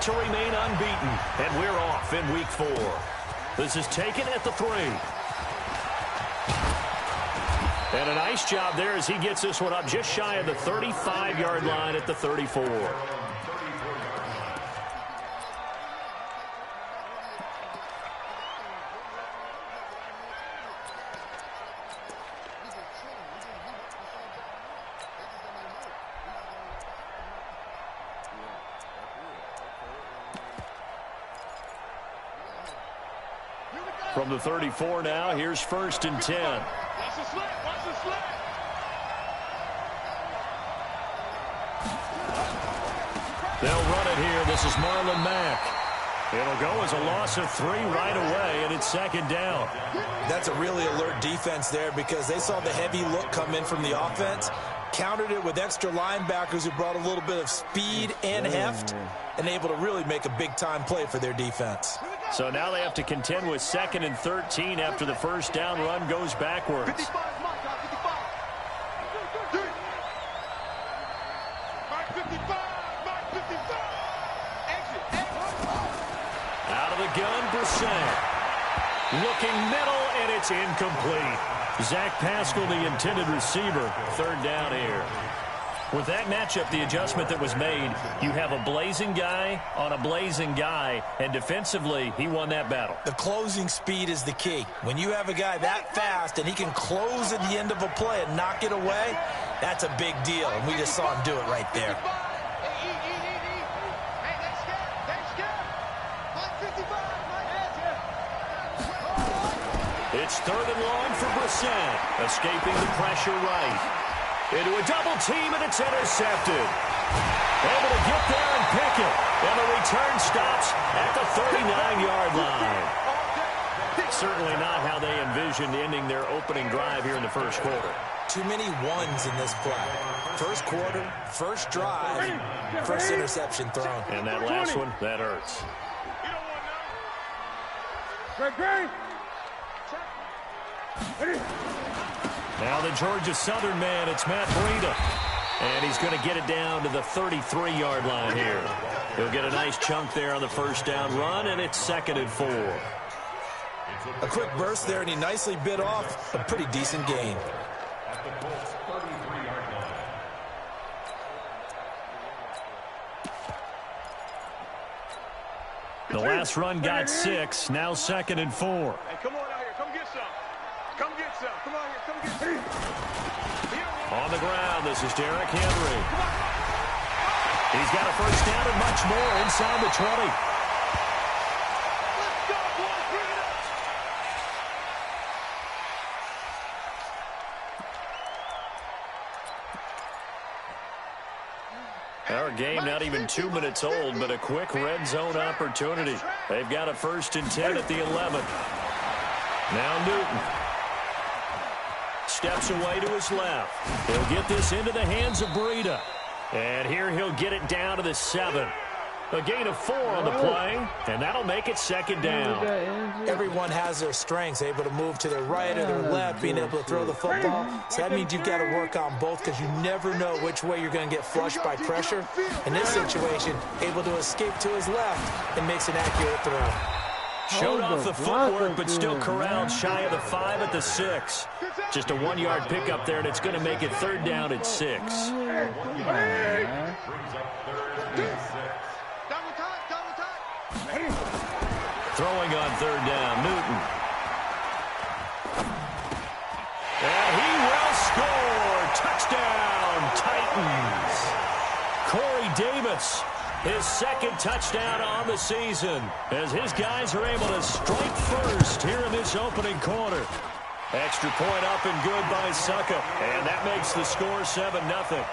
to remain unbeaten, and we're off in week 4. This is taken at the 3. And a nice job there as he gets this one up just shy of the 35-yard line at the 34. From the 34 now, here's 1st and 10. Watch the slant, watch the slant. They'll run it here. This is Marlon Mack. It'll go as a loss of 3 right away, and it's 2nd down. That's a really alert defense there because they saw the heavy look come in from the offense, countered it with extra linebackers who brought a little bit of speed and heft, and able to really make a big-time play for their defense. So now they have to contend with 2nd and 13 after the first down run goes backwards. 55, Mark 55. Mark 55, Mark 55. Exit, exit. Out of the gun, Brissett. Looking middle, and it's incomplete. Zach Pascal, the intended receiver. 3rd down here. With that matchup, the adjustment that was made, you have a blazing guy on a blazing guy, and defensively, he won that battle. The closing speed is the key. When you have a guy that fast and he can close at the end of a play and knock it away, that's a big deal, and we just saw him do it right there. It's 3rd and long for Brissett, escaping the pressure right. Into a double team, and it's intercepted. Able to get there and pick it. And the return stops at the 39-yard line. Certainly not how they envisioned ending their opening drive here in the first quarter. Too many ones in this play. First quarter, first drive, first interception thrown. And that last one, that hurts. Now the Georgia Southern man, it's Matt Breida. And he's going to get it down to the 33-yard line here. He'll get a nice chunk there on the first down run, and it's 2nd and 4. A quick burst there, and he nicely bit off a pretty decent gain. The last run got 6, now 2nd and 4. Hey, come on out here, come get some. Come get some. Come on here, come get some. On the ground, this is Derrick Henry. He's got a first down and much more inside the 20. Let's go, boys, bring it up. Our game not even 2 minutes old, but a quick red zone opportunity. They've got a 1st and 10 at the 11. Now Newton. Steps away to his left. He'll get this into the hands of Breida. And here he'll get it down to the 7. A gain of 4 on the play, and that'll make it 2nd down. Everyone has their strengths, able to move to their right or their left, being able to throw the football. So that means you've got to work on both because you never know which way you're going to get flushed by pressure. In this situation, able to escape to his left and makes an accurate throw. Showed off the footwork, but still corralled shy of the 5 at the 6. Just a 1-yard pickup there, and it's going to make it 3rd down at 6. Throwing on 3rd down, Newton. And he will score. Touchdown, Titans. Corey Davis, his 2nd touchdown on the season, as his guys are able to strike first here in this opening quarter. Extra point up and good by Succa, and that makes the score 7-0.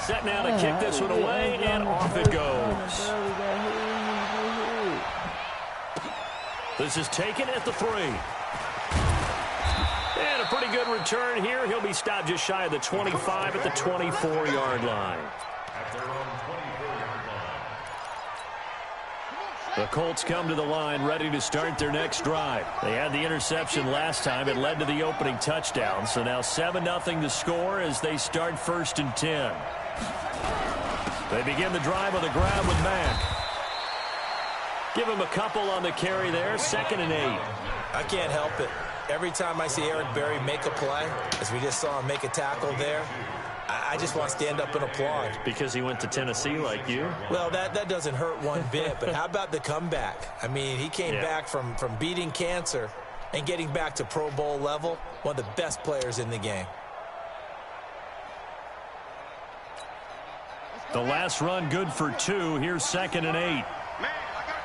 Set now to kick this one away, and off it goes. This is taken at the 3. And a pretty good return here. He'll be stopped just shy of the 25 at the 24-yard line. The Colts come to the line ready to start their next drive. They had the interception last time. It led to the opening touchdown. So now 7-0 to score as they start 1st and 10. They begin the drive with a grab with Mack. Give him a couple on the carry there. 2nd and 8. I can't help it. Every time I see Eric Berry make a play, as we just saw him make a tackle there, I just want to stand up and applaud. Because he went to Tennessee like you? Well, that doesn't hurt one bit, but how about the comeback? I mean, he came back from beating cancer and getting back to Pro Bowl level, one of the best players in the game. The last run good for 2. Here's 2nd and 8. Man, I got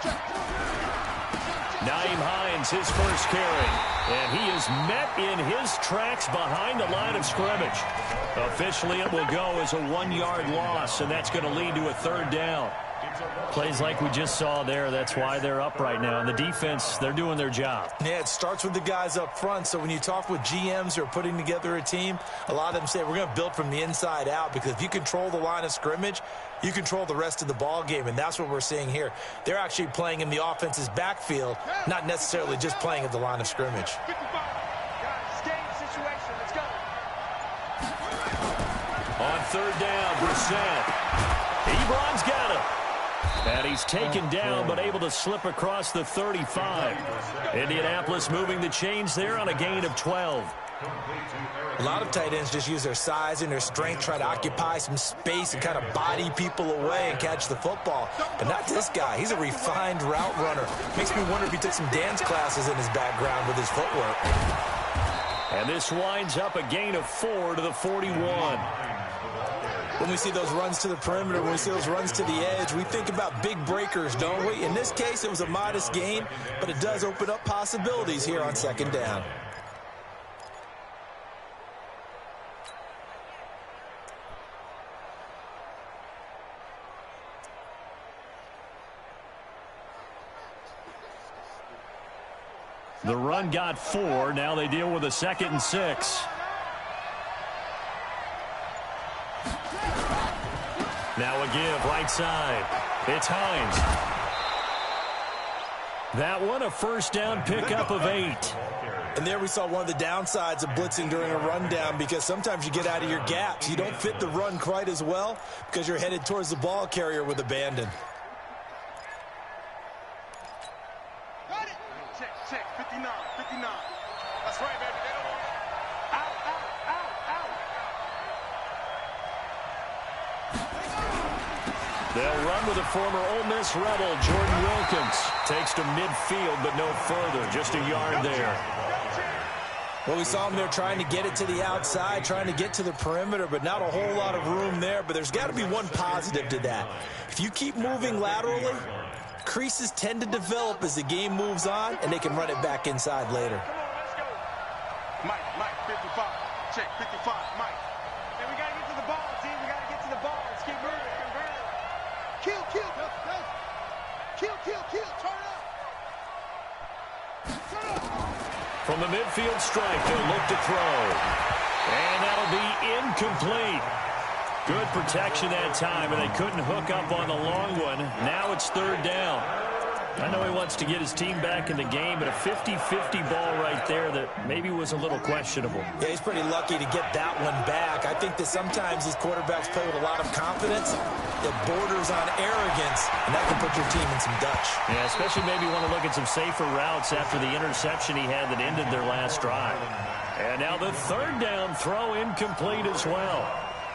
you. Nyheim Hines, his first carry. And he is met in his tracks behind the line of scrimmage. Officially, it will go as a 1-yard loss, and that's going to lead to a 3rd down. Plays like we just saw there. That's why they're up right now. And the defense, they're doing their job. Yeah, it starts with the guys up front. So when you talk with GMs who are putting together a team, a lot of them say we're going to build from the inside out, because if you control the line of scrimmage, you control the rest of the ball game, and that's what we're seeing here. They're actually playing in the offense's backfield, not necessarily just playing at the line of scrimmage. On 3rd down, Brissett. Ebron's got him. And he's taken down, but able to slip across the 35. Indianapolis moving the chains there on a gain of 12. A lot of tight ends just use their size and their strength, try to occupy some space and kind of body people away and catch the football. But not this guy. He's a refined route runner. Makes me wonder if he took some dance classes in his background with his footwork. And this winds up a gain of 4 to the 41. When we see those runs to the perimeter, when we see those runs to the edge, we think about big breakers, don't we? In this case, it was a modest gain, but it does open up possibilities here on 2nd down. The run got 4. Now they deal with a 2nd and 6. Now a give right side. It's Hines. That one a 1st down pickup of 8. And there we saw one of the downsides of blitzing during a rundown, because sometimes you get out of your gaps. You don't fit the run quite as well because you're headed towards the ball carrier with abandon. Check, 59. That's right, baby. They don't want it. Out. They'll run with a former Ole Miss Rebel, Jordan Wilkins. Takes to midfield, but no further. Just a yard there. Well, we saw him there trying to get it to the outside, trying to get to the perimeter, but not a whole lot of room there. But there's got to be one positive to that. If you keep moving laterally, creases tend to develop as the game moves on, and they can run it back inside later. Mike, 55. Check, 55, Mike. And we got to get to the ball, team. We got to get to the ball. Let's keep moving. Kill. Turn up. From the midfield strike, they'll look to throw. And that'll be incomplete. Good protection that time, and they couldn't hook up on the long one. Now it's 3rd down. I know he wants to get his team back in the game, but a 50-50 ball right there that maybe was a little questionable. Yeah, he's pretty lucky to get that one back. I think that sometimes these quarterbacks play with a lot of confidence that borders on arrogance, and that can put your team in some Dutch. Yeah, especially maybe want to look at some safer routes after the interception he had that ended their last drive. And now the 3rd down throw incomplete as well.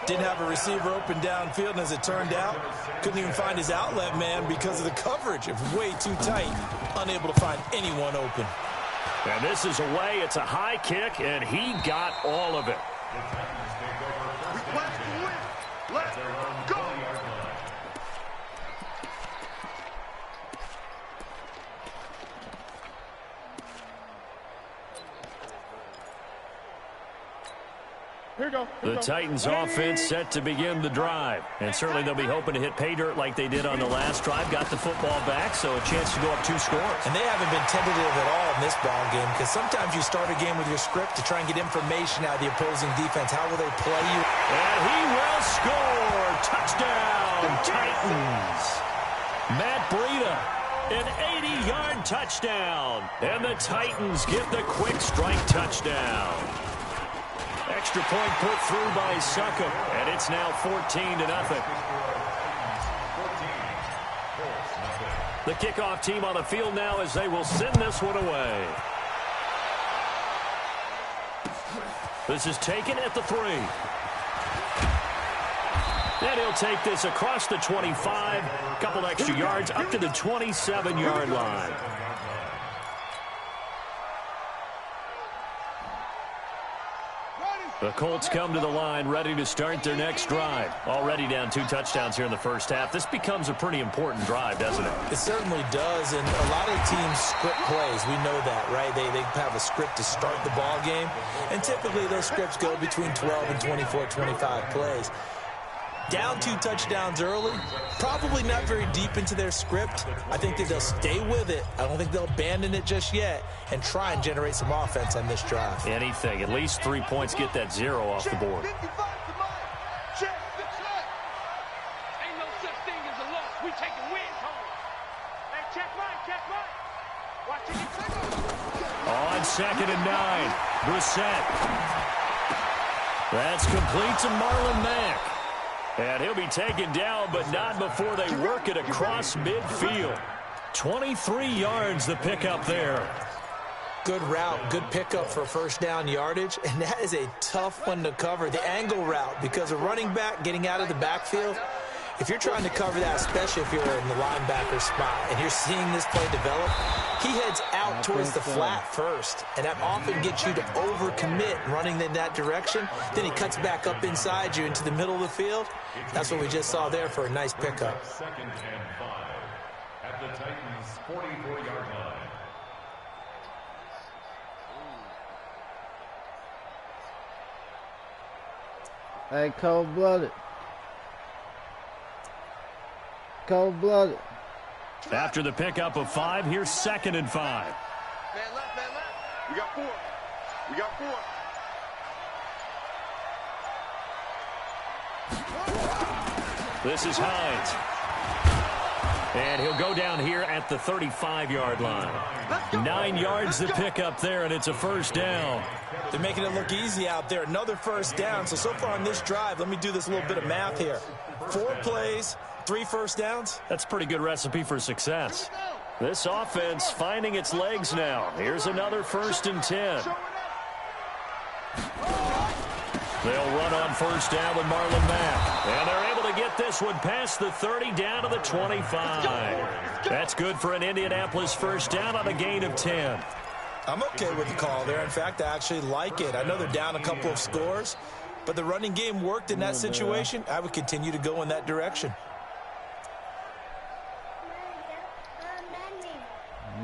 Didn't have a receiver open downfield, and as it turned out, couldn't even find his outlet man because of the coverage. It was way too tight, unable to find anyone open. And this is away. It's a high kick, and he got all of it. Let's go. The Titans offense set to begin the drive. And certainly they'll be hoping to hit pay dirt like they did on the last drive. Got the football back, so a chance to go up 2 scores. And they haven't been tentative at all in this ball game, because sometimes you start a game with your script to try and get information out of the opposing defense. How will they play you? And he will score. Touchdown, Titans. Matt Breida, an 80-yard touchdown. And the Titans get the quick strike touchdown. Extra point put through by Succop, and it's now 14-0. The kickoff team on the field now as they will send this one away. This is taken at the 3. And he'll take this across the 25, a couple extra yards up to the 27-yard line. The Colts come to the line ready to start their next drive. Already down 2 touchdowns here in the first half. This becomes a pretty important drive, doesn't it? It certainly does, and a lot of teams script plays. We know that, right? They have a script to start the ball game, and typically those scripts go between 12 and 24, 25 plays. Down 2 touchdowns early, probably not very deep into their script. I think that they'll stay with it. I don't think they'll abandon it just yet and try and generate some offense on this drive. Anything. At least 3 points, get that 0 off the board. Ain't no such thing as a loss. We taking wins home. Hey, check mine. Watch it. On 2nd and 9, Brissett. That's complete to Marlon Mack. And he'll be taken down, but not before they work it across midfield. 23 yards the pickup there. Good route, good pickup for first down yardage, and that is a tough one to cover, the angle route, because a running back getting out of the backfield, if you're trying to cover that, especially if you're in the linebacker spot and you're seeing this play develop, he heads out towards the flat first, and that often gets you to overcommit running in that direction. Then he cuts back up inside you into the middle of the field. That's what we just saw there for a nice pickup. 2nd and 5 at the Titans' 44-yard line. Hey, cold-blooded. Cold-blooded. After the pickup of 5, here's 2nd and 5. Man left. We got 4. This is Hines. And he'll go down here at the 35-yard line. 9 yards the pickup there, and it's a first down. They're making it look easy out there. Another first down. So far on this drive, let me do this little bit of math here. 4 plays, 3 first downs. That's a pretty good recipe for success. This offense finding its legs now. Here's another 1st and 10. They'll run on first down with Marlon Mack. And they're able to get this one past the 30 down to the 25. That's good for an Indianapolis first down on a gain of 10. I'm okay with the call there. In fact, I actually like it. I know they're down a couple of scores, but the running game worked in that situation. I would continue to go in that direction.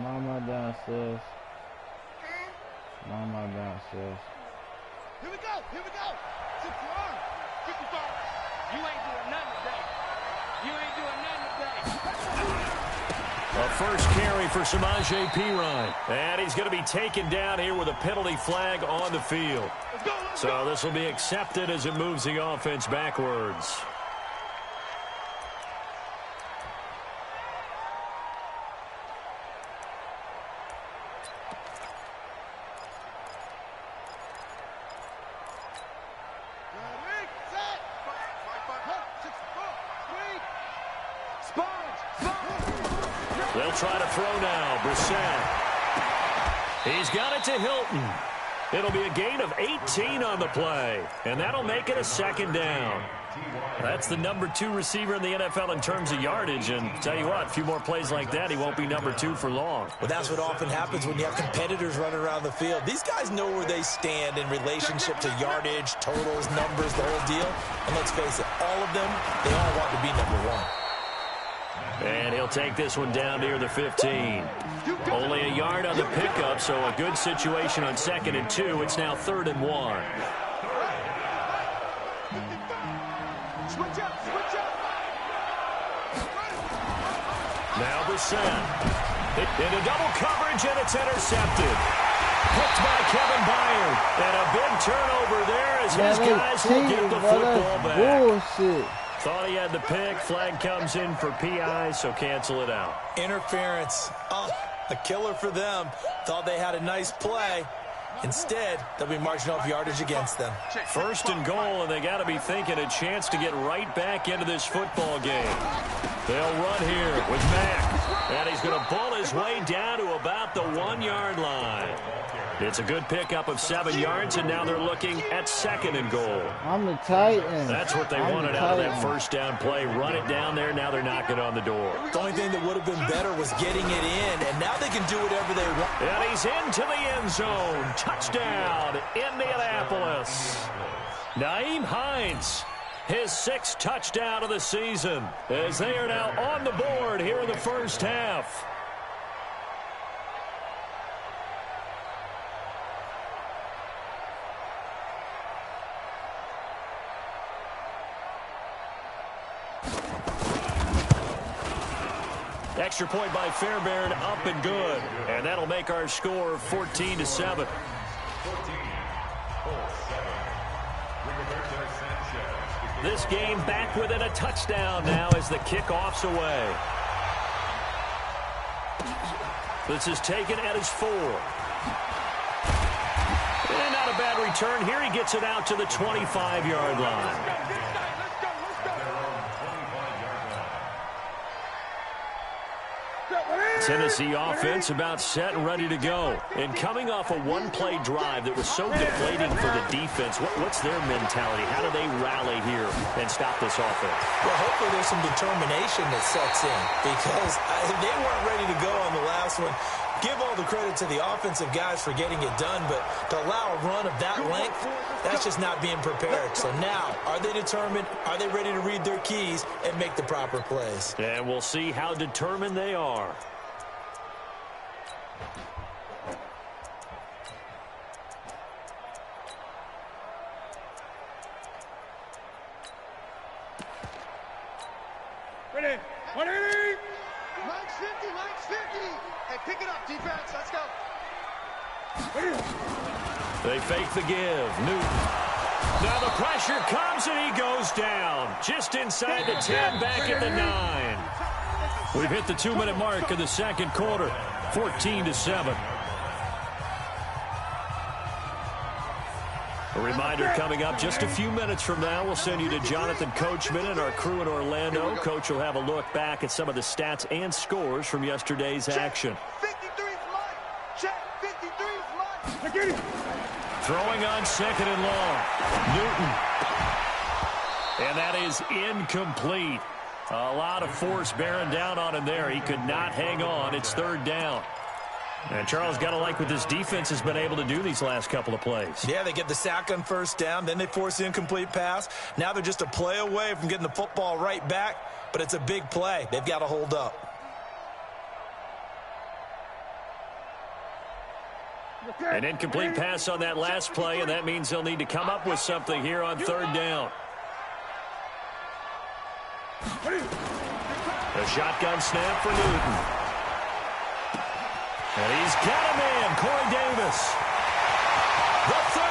Mama downstairs. Mama downstairs. Here we go. 55. You ain't doing nothing today. A first carry for Samaje Perine. And he's going to be taken down here with a penalty flag on the field. So this will be accepted as it moves the offense backwards. They'll try to throw now. Brissett. He's got it to Hilton. It'll be a gain of 18 on the play, and that'll make it a 2nd down. That's the number 2 receiver in the NFL in terms of yardage, and tell you what, a few more plays like that, he won't be number 2 for long. Well, that's what often happens when you have competitors running around the field. These guys know where they stand in relationship to yardage, totals, numbers, the whole deal. And let's face it, all of them, they all want to be number 1. And he'll take this one down near the 15. Only a yard on the pickup, so a good situation on 2nd and 2. It's now 3rd and 1. Switch up. Now Brissett. Into double coverage, and it's intercepted. Picked by Kevin Byard. And a big turnover there as his guys will get the football back. Bullshit. Thought he had the pick. Flag comes in for PI, so cancel it out. Interference. Oh, a killer for them. Thought they had a nice play. Instead, they'll be marching off yardage against them. First and goal, and they got to be thinking a chance to get right back into this football game. They'll run here with Mack, and he's going to bull his way down to about the 1-yard line. It's a good pickup of 7 yards, and now they're looking at 2nd and goal. I'm the Titans. That's what they wanted out of that first down play. Run it down there. Now they're knocking on the door. The only thing that would have been better was getting it in, and now they can do whatever they want. And he's into the end zone. Touchdown, Indianapolis. Nyheim Hines, his 6th touchdown of the season, as they are now on the board here in the first half. Extra point by Fairbairn, up and good. And that'll make our score 14-7. This game back within a touchdown now as the kickoff's away. This is taken at his 4. And not a bad return. Here he gets it out to the 25-yard line. Tennessee offense about set and ready to go. And coming off a one-play drive that was so deflating for the defense, what's their mentality? How do they rally here and stop this offense? Well, hopefully there's some determination that sets in because they weren't ready to go on the last one. Give all the credit to the offensive guys for getting it done, but to allow a run of that length, that's just not being prepared. So now, are they determined? Are they ready to read their keys and make the proper plays? And we'll see how determined they are. Ready. 180. Mike's 50. Mike's 50. Hey, pick it up, defense. Let's go. They fake the give. Newton. Now the pressure comes and he goes down. Just inside the 10, back at the 9. We've hit the 2-minute mark in the second quarter. 14-7. A reminder coming up just a few minutes from now. We'll send you to Jonathan Coachman and our crew in Orlando. Coach will have a look back at some of the stats and scores from yesterday's action. 53's mine. Check. 53's mine. Throwing on 2nd and long. Newton. And that is incomplete. A lot of force bearing down on him there. He could not hang on. It's 3rd down. And Charles, got to like what this defense has been able to do these last couple of plays. Yeah, they get the sack on 1st down, then they force the incomplete pass. Now they're just a play away from getting the football right back, but it's a big play. They've got to hold up. An incomplete pass on that last play, and that means they'll need to come up with something here on 3rd down. A shotgun snap for Newton. And he's got him in, Corey Davis. The 30,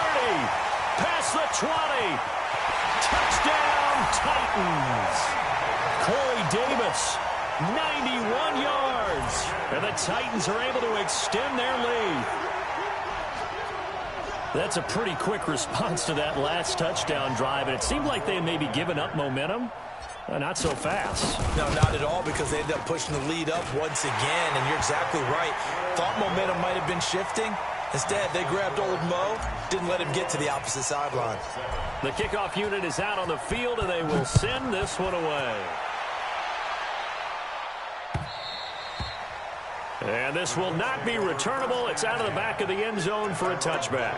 past the 20. Touchdown, Titans. Corey Davis, 91 yards. And the Titans are able to extend their lead. That's a pretty quick response to that last touchdown drive, and it seemed like they may be giving up momentum. Not so fast. No, not at all, because they ended up pushing the lead up once again, and you're exactly right. Thought momentum might have been shifting. Instead, they grabbed old Mo, didn't let him get to the opposite sideline. The kickoff unit is out on the field, and they will send this one away. And this will not be returnable. It's out of the back of the end zone for a touchback.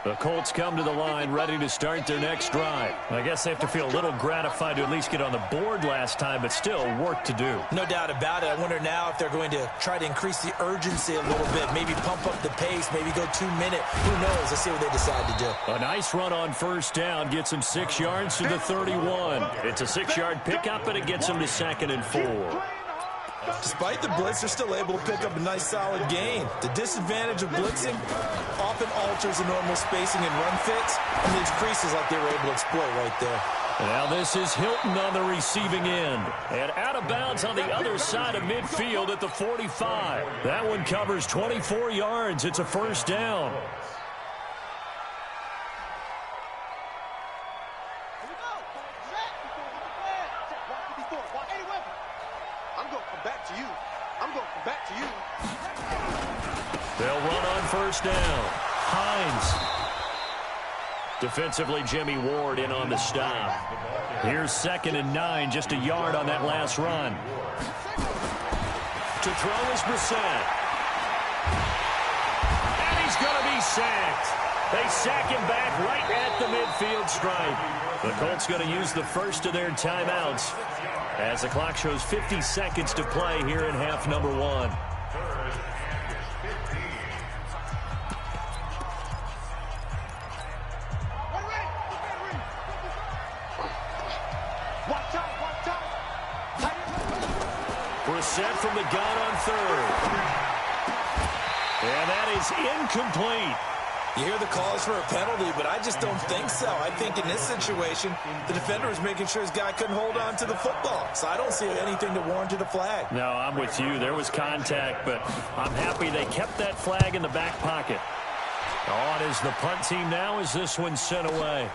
The Colts come to the line ready to start their next drive. I guess they have to feel a little gratified to at least get on the board last time, but still work to do. No doubt about it. I wonder now if they're going to try to increase the urgency a little bit, maybe pump up the pace, maybe go 2-minute. Who knows? Let's see what they decide to do. A nice run on 1st down gets him 6 yards to the 31. It's a 6-yard pickup, and it gets him to 2nd and 4. Despite the blitz, they're still able to pick up a nice, solid gain. The disadvantage of blitzing often alters the normal spacing and run fits, and leaves creases like they were able to exploit right there. Now this is Hilton on the receiving end. And out of bounds on the other side of midfield at the 45. That one covers 24 yards. It's a first down. They'll run on first down. Hines. Defensively, Jimmy Ward in on the stop. Here's 2nd and 9, just a yard on that last run. To throw is Brissett. And he's going to be sacked. They sack him back right at the midfield stripe. The Colts going to use the first of their timeouts as the clock shows 50 seconds to play here in half number 1. Brissett from the gun on 3rd. And that is incomplete. You hear the calls for a penalty, but I just don't think so. I think in this situation, the defender was making sure his guy couldn't hold on to the football. So I don't see anything to warrant a flag. No, I'm with you. There was contact, but I'm happy they kept that flag in the back pocket. On is the punt team now as this one's sent away.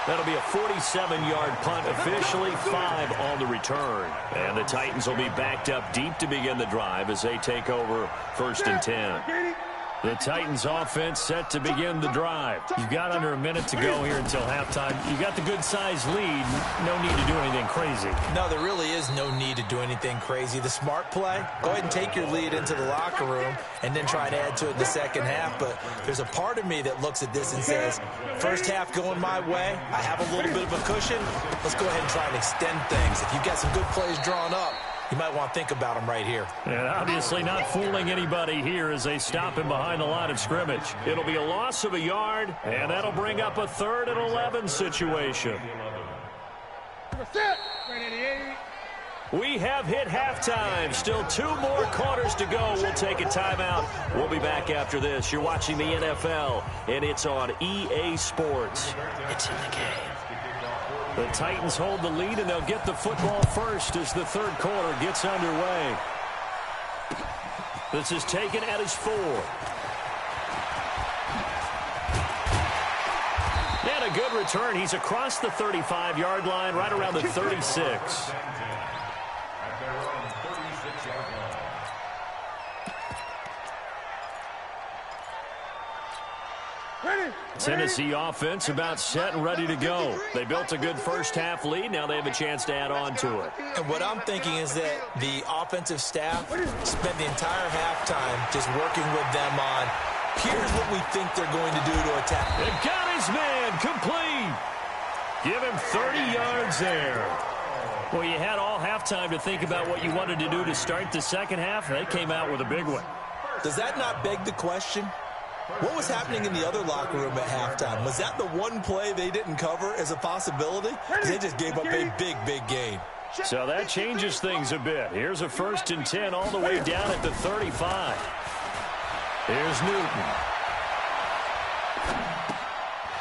That'll be a 47-yard punt, officially 5 on the return. And the Titans will be backed up deep to begin the drive as they take over 1st and 10. The Titans offense set to begin the drive. You've got under a minute to go here until halftime. You got the good-sized lead. No need to do anything crazy. No, there really is no need to do anything crazy. The smart play, go ahead and take your lead into the locker room and then try to add to it in the second half. But there's a part of me that looks at this and says, first half going my way, I have a little bit of a cushion. Let's go ahead and try and extend things. If you've got some good plays drawn up, you might want to think about them right here. And obviously not fooling anybody here as they stop him behind the line of scrimmage. It'll be a loss of a yard, and that'll bring up a 3rd and 11 situation. We have hit halftime. Still 2 more quarters to go. We'll take a timeout. We'll be back after this. You're watching the NFL, and it's on EA Sports. It's in the game. The Titans hold the lead, and they'll get the football first as the 3rd quarter gets underway. This is taken at his 4. And a good return. He's across the 35-yard line, right around the 36. Tennessee offense about set and ready to go. They built a good first half lead. Now they have a chance to add on to it. And what I'm thinking is that the offensive staff spent the entire halftime just working with them on, here's what we think they're going to do to attack. They've got his man complete. Give him 30 yards there. Well, you had all halftime to think about what you wanted to do to start the second half. They came out with a big one. Does that not beg the question? What was happening in the other locker room at halftime? Was that the one play they didn't cover as a possibility? Because they just gave up a big, big gain. So that changes things a bit. Here's a 1st and 10 all the way down at the 35. Here's Newton.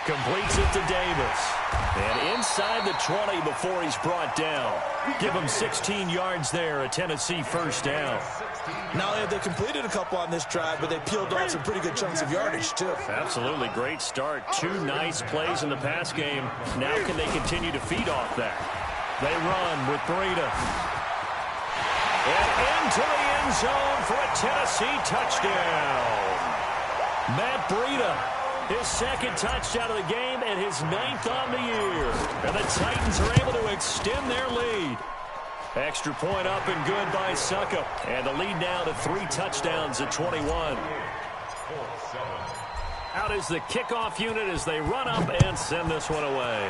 Completes it to Davis. And inside the 20 before he's brought down. Give him 16 yards there, a Tennessee first down. Not only have they completed a couple on this drive, but they peeled off some pretty good chunks of yardage, too. Absolutely. Great start. 2 nice plays in the pass game. Now can they continue to feed off that? They run with Breida. And into the end zone for a Tennessee touchdown. Matt Breida. His 2nd touchdown of the game and his 9th on the year. And the Titans are able to extend their lead. Extra point up and good by Suckup. And the lead now to 3 touchdowns at 21. Out is the kickoff unit as they run up and send this one away.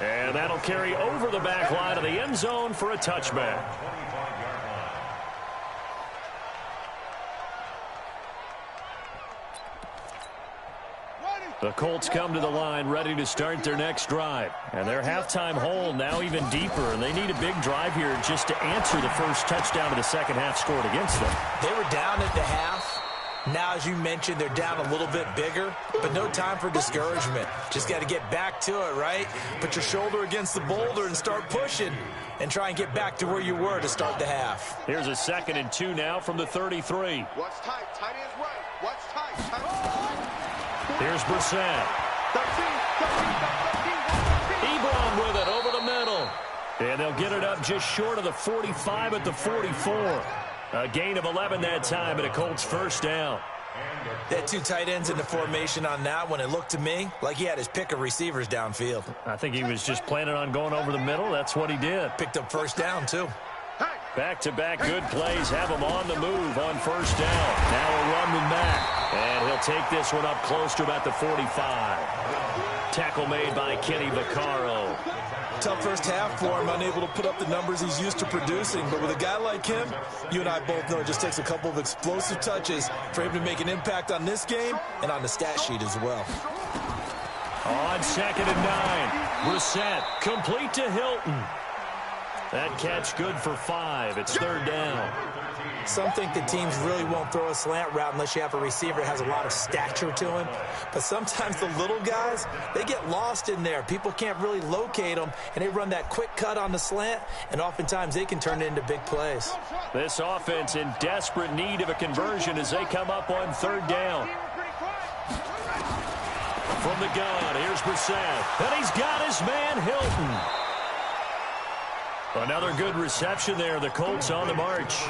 And that'll carry over the back line of the end zone for a touchback. The Colts come to the line ready to start their next drive. And their halftime hole now even deeper. And they need a big drive here just to answer the first touchdown of the second half scored against them. They were down at the half. Now, as you mentioned, they're down a little bit bigger, but no time for discouragement. Just got to get back to it, right? Put your shoulder against the boulder and start pushing and try and get back to where you were to start the half. Here's a 2nd and 2 now from the 33. What's tight? Tight ends right. What's tight? Tight ends right. Here's Brissett. 13. Ebron with it over the middle. And they'll get it up just short of the 45 at the 44. A gain of 11 that time, and a Colts first down. They had 2 tight ends in the formation on that one. It looked to me like he had his pick of receivers downfield. I think he was just planning on going over the middle. That's what he did. Picked up first down, too. Back-to-back good plays have him on the move on first down. Now a run with Mack. And he'll take this one up close to about the 45. Tackle made by Kenny Vaccaro. Tough first half for him, unable to put up the numbers he's used to producing. But with a guy like him, you and I both know it just takes a couple of explosive touches for him to make an impact on this game and on the stat sheet as well. On 2nd and 9, Brissett complete to Hilton. That catch good for 5. It's 3rd down. Some think that teams really won't throw a slant route unless you have a receiver that has a lot of stature to him. But sometimes the little guys, they get lost in there. People can't really locate them, and they run that quick cut on the slant, and oftentimes they can turn it into big plays. This offense in desperate need of a conversion as they come up on 3rd down. From the gun, here's Brissett. And he's got his man, Hilton. Another good reception there. The Colts on the march.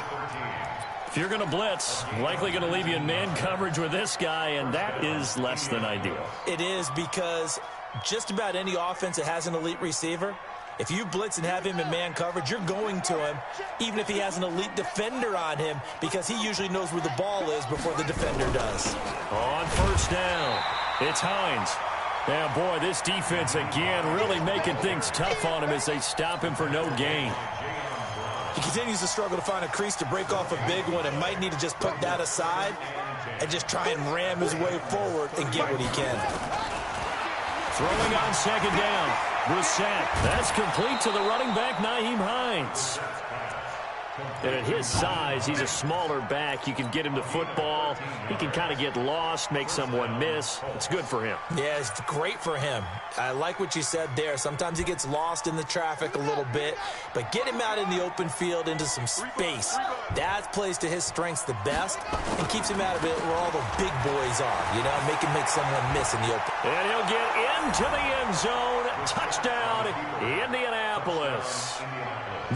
If you're going to blitz, likely going to leave you in man coverage with this guy, and that is less than ideal. It is, because just about any offense that has an elite receiver, if you blitz and have him in man coverage, you're going to him, even if he has an elite defender on him, because he usually knows where the ball is before the defender does. On first down, it's Hines. Now, boy, this defense again really making things tough on him as they stop him for no gain. He continues to struggle to find a crease to break off a big one and might need to just put that aside and just try and ram his way forward and get what he can. Throwing on 2nd down, Brissett. That's complete to the running back, Nyheim Hines. And at his size, he's a smaller back. You can get him the football. He can kind of get lost, make someone miss. It's good for him. Yeah, it's great for him. I like what you said there. Sometimes he gets lost in the traffic a little bit, but get him out in the open field into some space. That plays to his strengths the best and keeps him out of it where all the big boys are, you know, make someone miss in the open. And he'll get into the end zone. Touchdown, Indianapolis.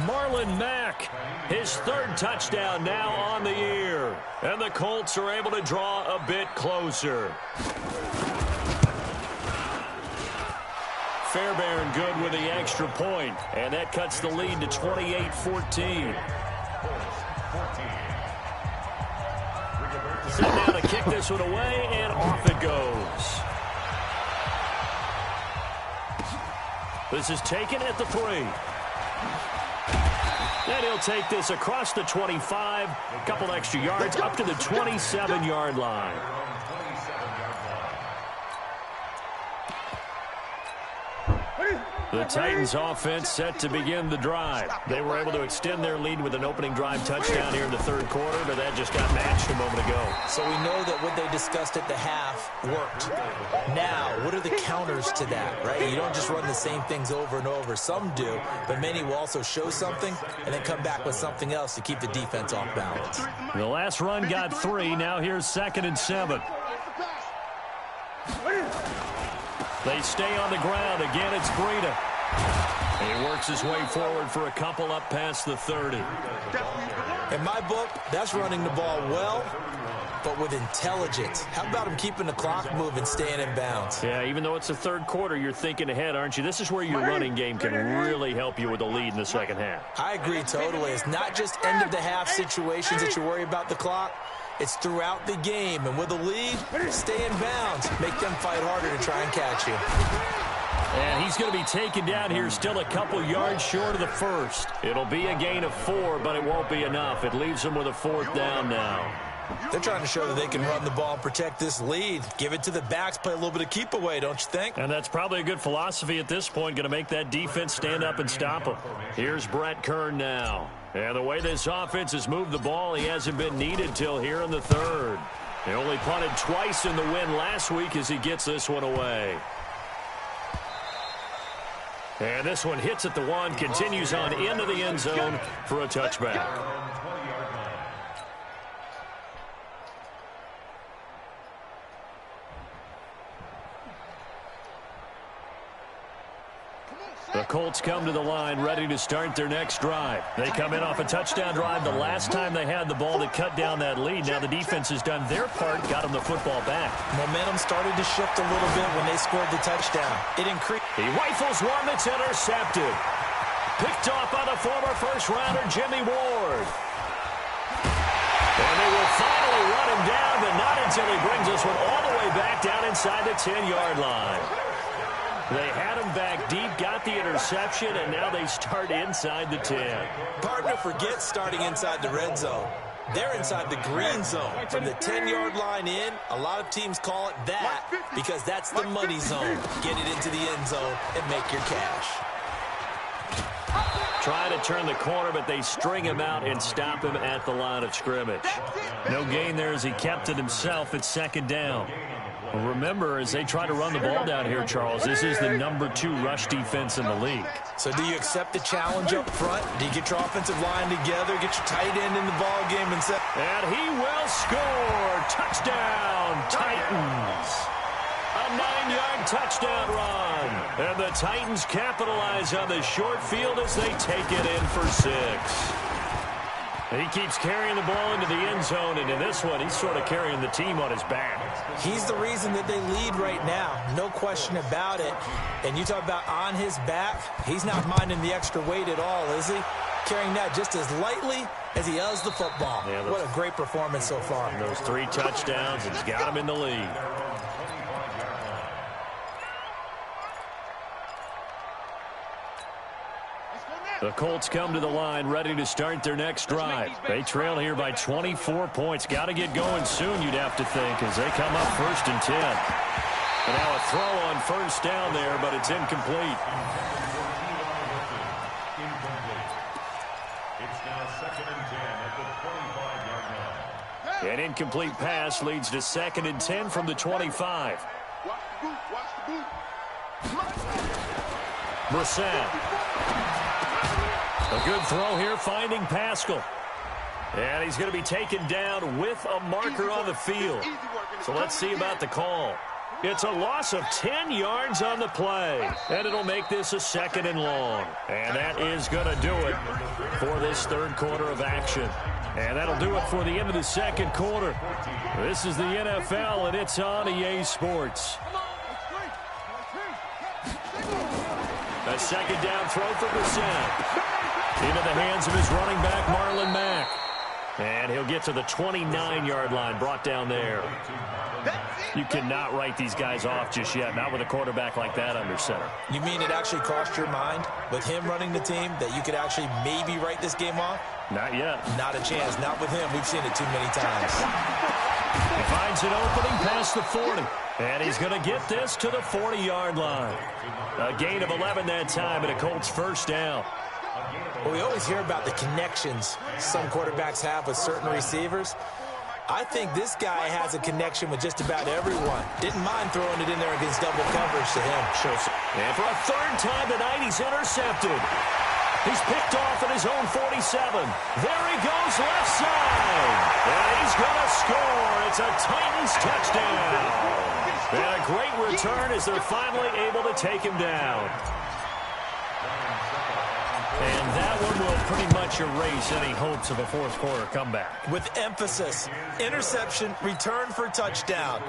Marlon Mack, his 3rd touchdown now on the year. And the Colts are able to draw a bit closer. Fairbairn good with the extra point, and that cuts the lead to 28-14. Set down to kick this one away, and off it goes. This is taken at the 3. And he'll take this across the 25, a couple extra yards, up to the 27-yard line. The Titans offense set to begin the drive. They were able to extend their lead with an opening drive touchdown here in the 3rd quarter, but that just got matched a moment ago. So we know that what they discussed at the half worked. Now, what are the counters to that, right? You don't just run the same things over and over. Some do, but many will also show something and then come back with something else to keep the defense off balance. The last run got 3. Now here's 2nd and 7. They stay on the ground. Again, it's Breida. He works his way forward for a couple up past the 30. In my book, that's running the ball well, but with intelligence. How about him keeping the clock moving, staying in bounds? Yeah, even though it's the 3rd quarter, you're thinking ahead, aren't you? This is where your running game can really help you with the lead in the second half. I agree totally. It's not just end-of-the-half situations that you worry about the clock. It's throughout the game, and with a lead, stay in bounds. Make them fight harder to try and catch you. And he's going to be taken down here still a couple yards short of the 1st. It'll be a gain of 4, but it won't be enough. It leaves him with a 4th down now. They're trying to show that they can run the ball and protect this lead. Give it to the backs, play a little bit of keep away, don't you think? And that's probably a good philosophy at this point, going to make that defense stand up and stop them. Here's Brett Kern now. And the way this offense has moved the ball, he hasn't been needed till here in the third. He only punted twice in the win last week as he gets this one away. And this one hits at the one, continues on into the end zone for a touchback. The Colts come to the line ready to start their next drive. They come in off a touchdown drive the last time they had the ball to cut down that lead. Now the defense has done their part, got them the football back. Momentum started to shift a little bit when they scored the touchdown. It increased. He rifles one that's intercepted. Picked off by the former first-rounder Jimmy Ward. And they will finally run him down, but not until he brings this one all the way back down inside the 10-yard line. They had him back deep, got the interception, and now they start inside the 10. Partner forgets starting inside the red zone. They're inside the green zone. From the 10-yard line in, a lot of teams call it that because that's the money zone. Get it into the end zone and make your cash. Try to turn the corner, but they string him out and stop him at the line of scrimmage. No gain there as he kept it himself at second down. Remember, as they try to run the ball down here, Charles, this is the #2 rush defense in the league. So do you accept the challenge up front? Do you get your offensive line together, get your tight end in the ball game, and set? And he will score. Touchdown, Titans. A 9-yard touchdown run. And the Titans capitalize on the short field as they take it in for 6. He keeps carrying the ball into the end zone, and in this one, he's sort of carrying the team on his back. He's the reason that they lead right now, no question about it. And you talk about on his back, he's not minding the extra weight at all, is he? Carrying that just as lightly as he does the football. Yeah, what a great performance so far. Those 3 touchdowns, he's got him in the lead. The Colts come to the line ready to start their next drive. They trail here by 24 points. Got to get going soon, you'd have to think, as they come up 1st and 10. And now a throw on first down there, but it's incomplete. It's now 2nd and 10 at the 25-yard line. An incomplete pass leads to 2nd and 10 from the 25. Brissett. A good throw here, finding Pascal. And he's going to be taken down with a marker on the field. So let's see about the call. It's a loss of 10 yards on the play. And it'll make this a 2nd and long. And that is going to do it for this third quarter of action. And that'll do it for the end of the second quarter. This is the NFL, and it's on EA Sports. A second down throw for Brissett. Into the hands of his running back, Marlon Mack. And he'll get to the 29-yard line, brought down there. You cannot write these guys off just yet, not with a quarterback like that under center. You mean it actually crossed your mind with him running the team that you could actually maybe write this game off? Not yet. Not a chance. Not with him. We've seen it too many times. He finds an opening past the 40. And he's going to get this to the 40-yard line. A gain of 11 that time, and a Colts first down. Well, we always hear about the connections some quarterbacks have with certain receivers. I think this guy has a connection with just about everyone. Didn't mind throwing it in there against double coverage to him. And for a 3rd time tonight, he's intercepted. He's picked off at his own 47. There he goes, left side. And he's going to score. It's a Titans touchdown. And a great return as they're finally able to take him down. And that one will pretty much erase any hopes of a fourth quarter comeback. With emphasis, interception, return for touchdown.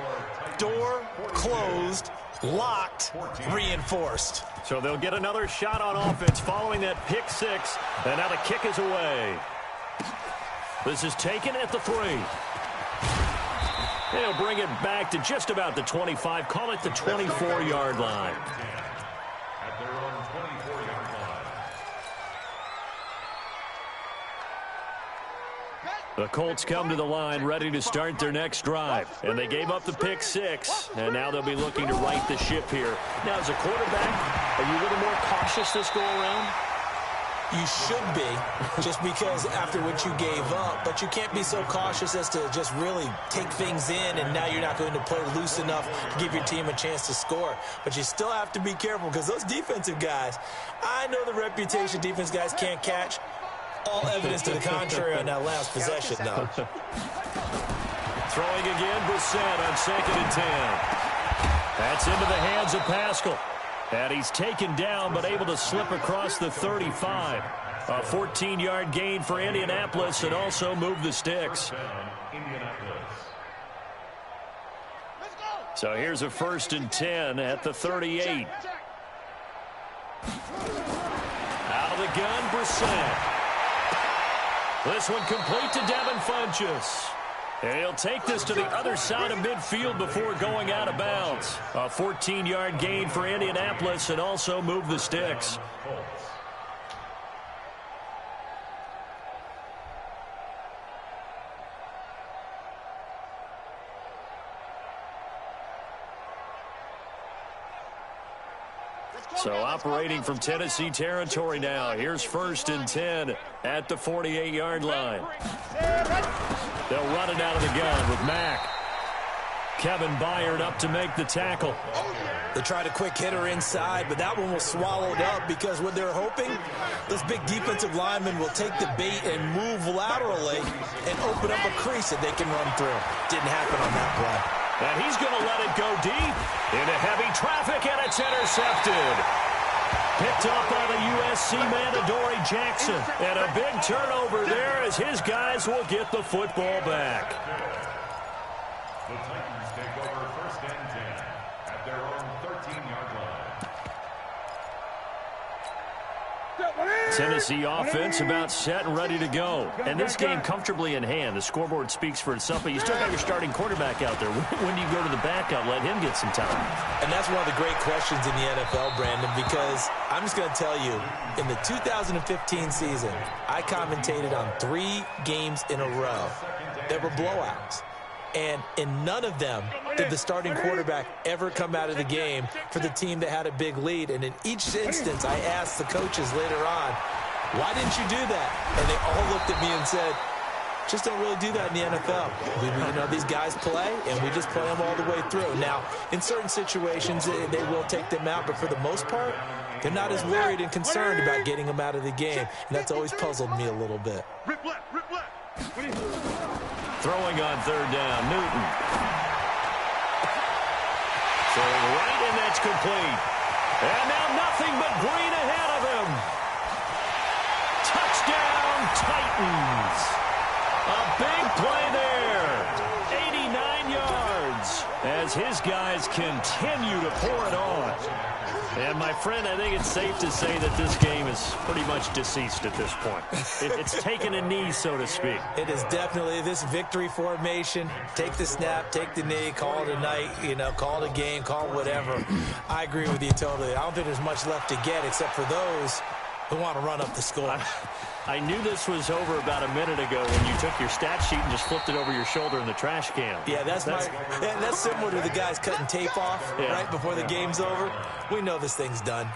Door closed, locked, reinforced. So they'll get another shot on offense following that pick 6. And now the kick is away. This is taken at the 3. They'll bring it back to just about the 25. Call it the 24-yard line. At their own 24-yard line. The Colts come to the line ready to start their next drive. And they gave up the pick 6, and now they'll be looking to right the ship here. Now, as a quarterback, are you a little more cautious this go around? You should be, just because after what you gave up. But you can't be so cautious as to just really take things in, and now you're not going to play loose enough to give your team a chance to score. But you still have to be careful, because those defensive guys, I know the reputation defense guys can't catch. All evidence to the contrary on that last possession, though. Throwing again, Brissett on 2nd and 10. That's into the hands of Pascal. And he's taken down, but able to slip across the 35. A 14-yard gain for Indianapolis, and also move the sticks. So here's a 1st and 10 at the 38. Out of the gun, Brissett. This one complete to Devin Funchess. And he'll take this to the other side of midfield before going out of bounds. A 14-yard gain for Indianapolis, and also move the sticks. So operating from Tennessee territory now. Here's 1st and 10 at the 48-yard line. They'll run it out of the gun with Mack. Kevin Byard up to make the tackle. They tried a quick hitter inside, but that one was swallowed up, because what they're hoping, this big defensive lineman will take the bait and move laterally and open up a crease that they can run through. Didn't happen on that play. And he's going to let it go deep into heavy traffic, and it's intercepted. Picked up by the USC man, Adoree Jackson. And a big turnover there as his guys will get the football back. The Titans take over 1st and 10 at their own 13-yard line. Tennessee offense about set and ready to go. And this game comfortably in hand. The scoreboard speaks for itself, but you still got your starting quarterback out there. When do you go to the backup, let him get some time? And that's one of the great questions in the NFL, Brandon, because I'm just going to tell you, in the 2015 season, I commentated on 3 games in a row that were blowouts. And in none of them did the starting quarterback ever come out of the game for the team that had a big lead. And in each instance, I asked the coaches later on, why didn't you do that? And they all looked at me and said, just don't really do that in the NFL. You know, these guys play, and we just play them all the way through. Now, in certain situations, they will take them out, but for the most part, they're not as worried and concerned about getting them out of the game. And that's always puzzled me a little bit. Rip left, rip left. Throwing on 3rd down, Newton. Throwing right, and that's complete. And now nothing but green ahead of him. Touchdown, Titans. A big play there. 89 yards as his guys continue to pour it on. And, my friend, I think it's safe to say that this game is pretty much deceased at this point. It's taken a knee, so to speak. It is definitely this victory formation. Take the snap, take the knee, call it a night, you know, call it a game, call it whatever. I agree with you totally. I don't think there's much left to get except for those who want to run up the score. I knew this was over about a minute ago when you took your stat sheet and just flipped it over your shoulder in the trash can. Yeah, that's similar to the guys cutting tape off right before the game's over. We know this thing's done.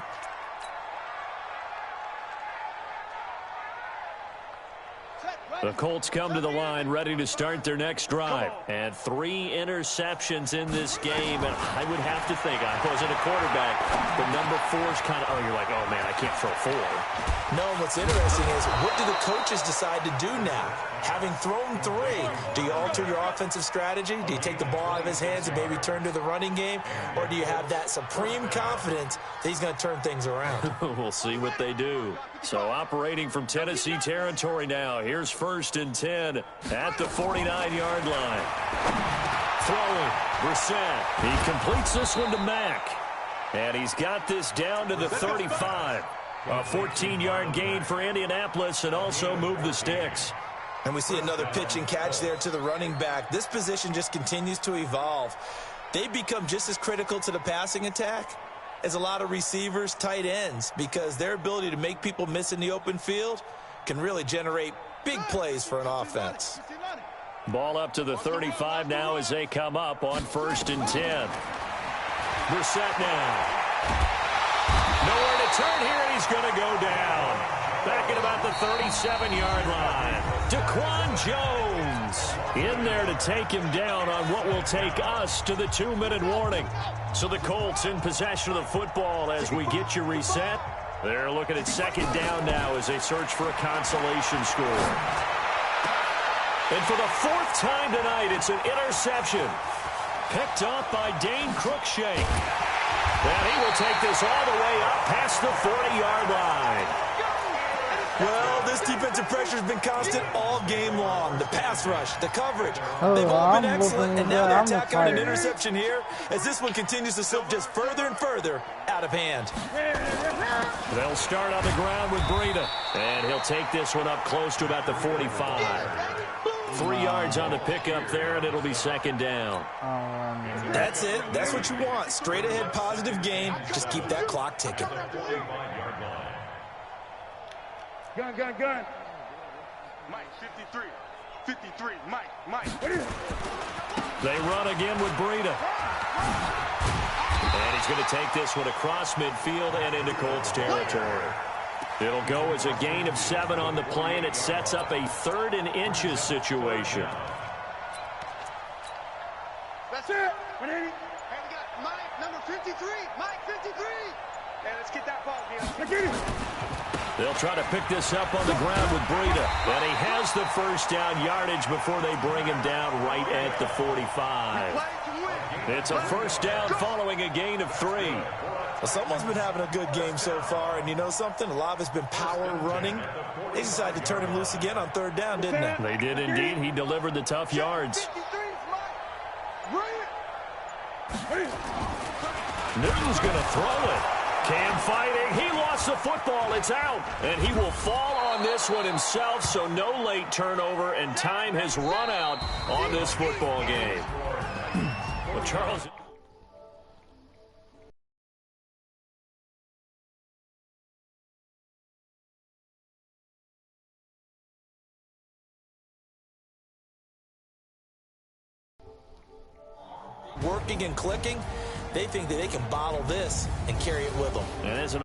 The Colts come to the line ready to start their next drive. And 3 interceptions in this game. And I would have to think, I wasn't a quarterback, but number 4's kind of, you're like, oh, man, I can't throw 4. No, and what's interesting is, what do the coaches decide to do now? Having thrown 3, do you alter your offensive strategy? Do you take the ball out of his hands and maybe turn to the running game? Or do you have that supreme confidence that he's going to turn things around? We'll see what they do. So operating from Tennessee territory now. Here's 1st and 10 at the 49-yard line. Throwing, Brissett. He completes this one to Mack. And he's got this down to the 35. A 14-yard gain for Indianapolis, and also move the sticks. And we see another pitch and catch there to the running back. This position just continues to evolve. They become just as critical to the passing attack as a lot of receivers, tight ends, because their ability to make people miss in the open field can really generate Big plays for an offense. Ball up to the 35 now as they come up on 1st and 10. Brissett now. Nowhere to turn here, and he's going to go down. Back at about the 37-yard line. Daquan Jones in there to take him down on what will take us to the 2-minute warning. So the Colts in possession of the football as we get you reset. They're looking at 2nd down now as they search for a consolation score. And for the 4th time tonight, it's an interception. Picked up by Dane Cruikshank. And he will take this all the way up past the 40-yard line. Well, this defensive pressure has been constant all game long. The pass rush, the coverage, they've all been excellent, and now they're attacking on an interception here as this one continues to slip just further and further out of hand. They'll start on the ground with Breida, and he'll take this one up close to about the 45. 3 yards on the pickup there, and it'll be 2nd down. That's it. That's what you want. Straight ahead positive gain. Just keep that clock ticking. Gun. Mike, 53. 53. Mike. They run again with Breida. And he's going to take this one across midfield and into Colts territory. It'll go as a gain of 7 on the play, and it sets up a 3rd and inches situation. That's it. 180. Hey, we got Mike, number 53. Mike, 53. Hey, let's get that ball, Gil. They'll try to pick this up on the ground with Breida. And he has the 1st down yardage before they bring him down right at the 45. It's a 1st down following a gain of 3. Well, someone's been having a good game so far, and you know something? A lot of it's been power running. They decided to turn him loose again on 3rd down, didn't they? They did indeed. He delivered the tough yards. Newton's going to throw it. Cam fighting. He lost the football. It's out. And he will fall on this one himself, so no late turnover, and time has run out on this football game. Well, Charles... Working and clicking, they think that they can bottle this and carry it with them. And as an